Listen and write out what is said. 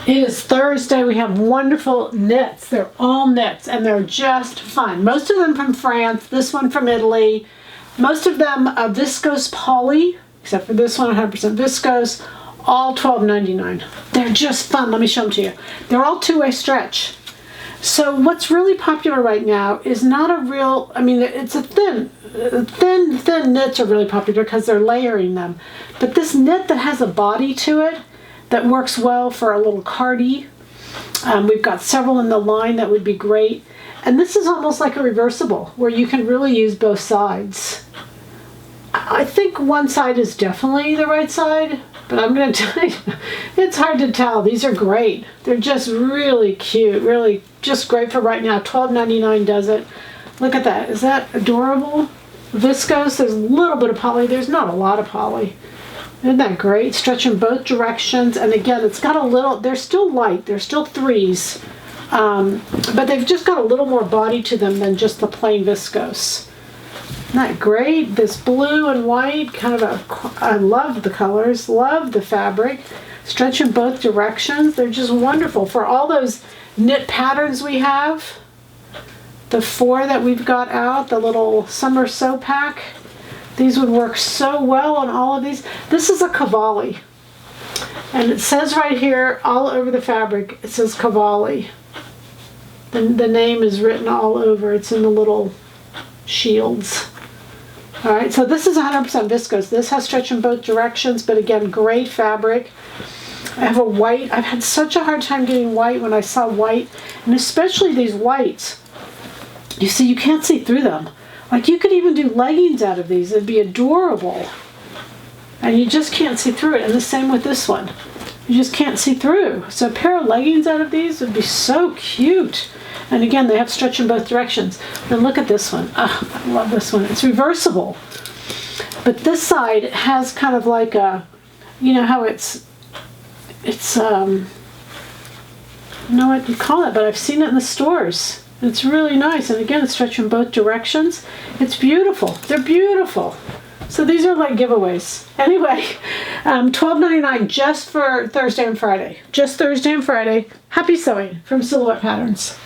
It is Thursday. We have wonderful knits. They're all knits and they're just fun. Most of them from France, this one from Italy. Most of them viscose poly, except for this one 100% viscose, all $12.99. They're just fun. Let me show them to you. They're all two-way stretch. So what's really popular right now is not a real, I mean, it's a thin knits are really popular because they're layering them. But this knit that has a body to it, that works well for a little cardi. We've got several in the line that would be great. And this is almost like a reversible where you can really use both sides. I think one side is definitely the right side, but I'm going to tell you, it's hard to tell. These are great. They're just really cute, really just great for right now. $12.99 does it. Look at that. Is that adorable? Viscose, there's a little bit of poly. There's not a lot of poly. Isn't that great? Stretch in both directions. And again, it's got a little, they're still light. They're still threes. But they've just got a little more body to them than just the plain viscose. Isn't that great? This blue and white, kind of I love the colors. Love the fabric. Stretch in both directions. They're just wonderful. For all those knit patterns we have, the 4 that we've got out, the little summer sew pack, these would work so well on all of these. This is a Cavalli. And it says right here, all over the fabric, it says Cavalli. The name is written all over. It's in the little shields. All right, so this is 100% viscose. This has stretch in both directions, but again, great fabric. I have a white. I've had such a hard time getting white when I saw white, and especially these whites. You see, you can't see through them. Like you could even do leggings out of these. It'd be adorable. And you just can't see through it. And the same with this one. You just can't see through. So a pair of leggings out of these would be so cute. And again, they have stretch in both directions. Then look at this one. Oh, I love this one. It's reversible. But this side has kind of like a, you know how it's I don't know what you call it, but I've seen it in the stores. It's really nice, and again, it's stretched in both directions. It's beautiful. They're beautiful. So these are like giveaways. Anyway, $12.99 just for Thursday and Friday. Just Thursday and Friday. Happy sewing from Silhouette Patterns.